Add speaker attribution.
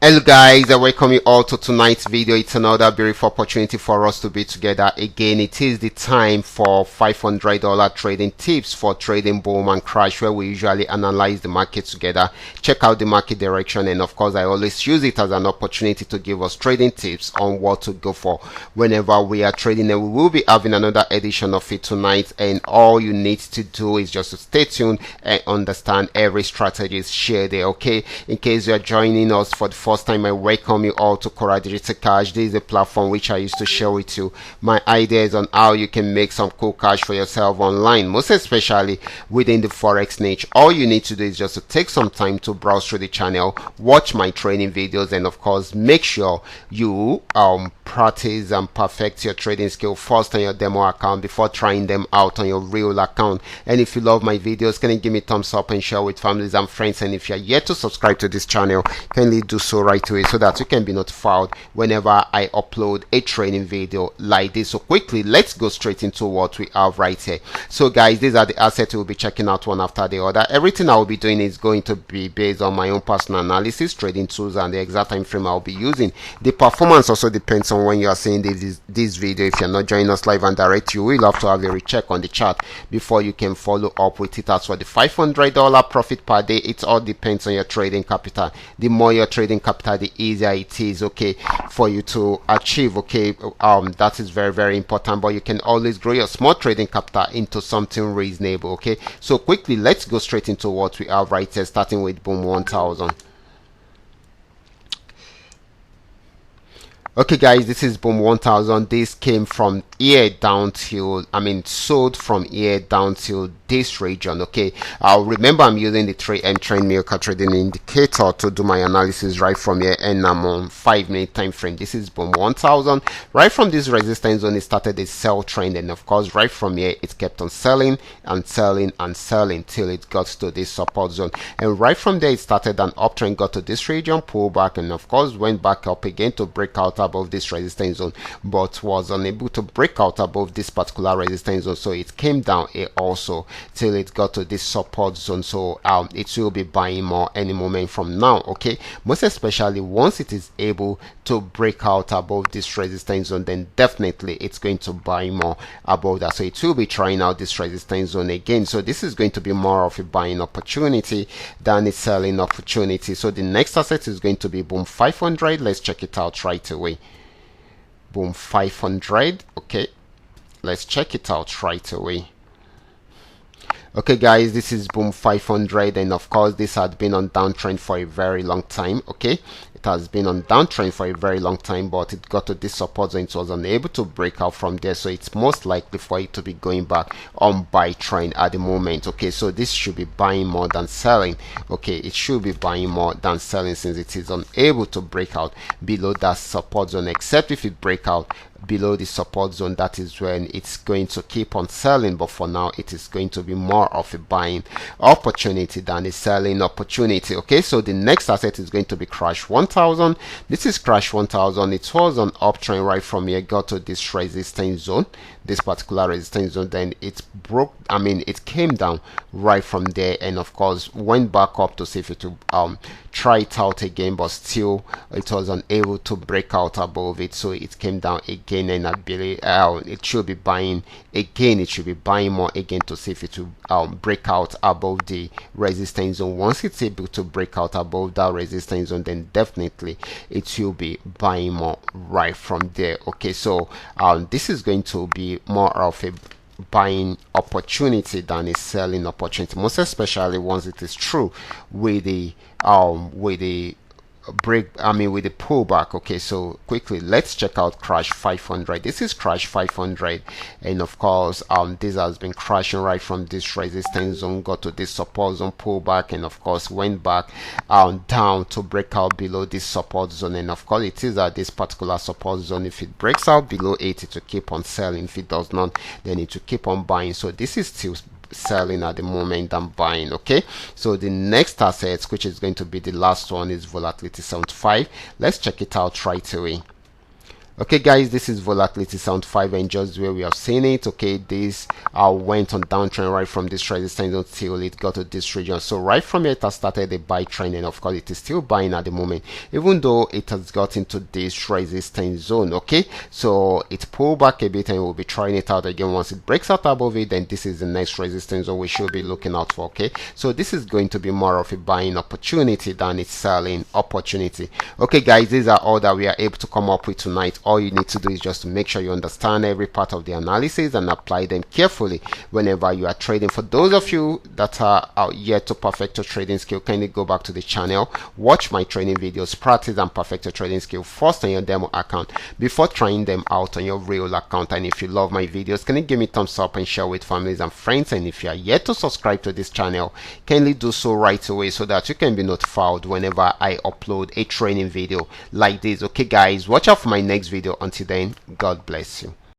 Speaker 1: Hello guys, I welcome you all to tonight's video. It's another beautiful opportunity for us to be together again. It is the time for $500 trading tips for trading boom and crash, where we usually analyze the market together, check out the market direction, and of course I always use it as an opportunity to give us trading tips on what to go for whenever we are trading. And we will be having another edition of it tonight, and all you need to do is just to stay tuned and understand every strategy is shared there. Okay, in case you are joining us for the first time, I welcome you all to Qora Digital Cash. This is a platform which I used to share with you my ideas on how you can make some cool cash for yourself online, most especially within the forex niche. All you need to do is just to take some time to browse through the channel, watch my training videos, and of course make sure you practice and perfect your trading skill first on your demo account before trying them out on your real account. And if you love my videos, can you give me a thumbs up and share with families and friends? And if you're yet to subscribe to this channel, kindly do so right away so that you can be notified whenever I upload a training video like this. So quickly, let's go straight into what we have right here. So guys, these are the assets we'll be checking out one after the other. Everything I will be doing is going to be based on my own personal analysis, trading tools, and the exact time frame I'll be using. The performance also depends on when you are seeing this video. If you're not joining us live and direct, you will have to have a recheck on the chart before you can follow up with it. As for the $500 profit per day, it all depends on your trading capital. The more your trading capital, the easier it is, okay, for you to achieve. Okay, that is very important. But you can always grow your small trading capital into something reasonable. Okay, so quickly, let's go straight into what we have right here, starting with boom 1000. Okay guys, this is boom 1000. This came from here down till, sold from here down till this region. Okay, remember I'm using the 3M trend milker trading indicator to do my analysis right from here, and I'm on 5-minute time frame. This is boom 1000. Right from this resistance zone, it started a sell trend, and of course right from here it kept on selling and selling and selling till it got to this support zone. And right from there it started an uptrend, got to this region, pulled back, and of course went back up again to break out above this resistance zone, but was unable to break out above this particular resistance zone. So it came down here also till it got to this support zone. So it will be buying more any moment from now. Okay, most especially once it is able to break out above this resistance zone, then definitely it's going to buy more above that. So it will be trying out this resistance zone again. So this is going to be more of a buying opportunity than a selling opportunity. So the next asset is going to be boom 500. Let's check it out right away. Boom 500. Okay, let's check it out right away. Okay guys, this is boom 500, and of course this had been on downtrend for a very long time. Okay, it has been on downtrend for a very long time, but it got to this support zone. It was unable to break out from there, so it's most likely for it to be going back on buy trend at the moment. Okay, so this should be buying more than selling. Okay, it should be buying more than selling since it is unable to break out below that support zone, except if it break out below the support zone. That is when it's going to keep on selling, but for now it is going to be more of a buying opportunity than a selling opportunity. Okay, so the next asset is going to be crash 1000. This is crash 1000. It was on uptrend right from here, got to this resistance zone, this particular resistance zone, then it broke, it came down right from there, and of course went back up to see if it would try it out again, but still it was unable to break out above it. So it came down again, and I believe it should be buying again. It should be buying more again to see if it will break out above the resistance zone. Once it's able to break out above that resistance zone, then definitely it will be buying more right from there. Okay, so this is going to be more of a buying opportunity than a selling opportunity, most especially once it is true with the with the pullback. Okay, so quickly let's check out crash 500. This is crash 500, and of course this has been crashing right from this resistance zone, got to this support zone, pullback, and of course went back down to break out below this support zone. And of course it is at this particular support zone. If it breaks out below 80 to keep on selling, if it does not, then it will keep on buying. So this is still selling at the moment and buying. Okay, so the next asset, which is going to be the last one, is volatility 75. Let's check it out right away. Okay guys, this is volatility sound 5, and just where we have seen it. Okay, this went on downtrend right from this resistance until it got to this region. So right from here it has started a buy trend, and of course it is still buying at the moment, even though it has got into this resistance zone. Okay, so it pulled back a bit, and we'll be trying it out again. Once it breaks out above it, then this is the next resistance zone we should be looking out for. Okay, so this is going to be more of a buying opportunity than a selling opportunity. Okay guys, these are all that we are able to come up with tonight. All you need to do is just to make sure you understand every part of the analysis and apply them carefully whenever you are trading. For those of you that are out yet to perfect your trading skill, kindly go back to the channel, watch my training videos, practice and perfect your trading skill first on your demo account before trying them out on your real account. And if you love my videos, can you give me thumbs up and share with families and friends? And if you are yet to subscribe to this channel, kindly do so right away so that you can be notified whenever I upload a training video like this. Okay guys, watch out for my next video. Until then, God bless you.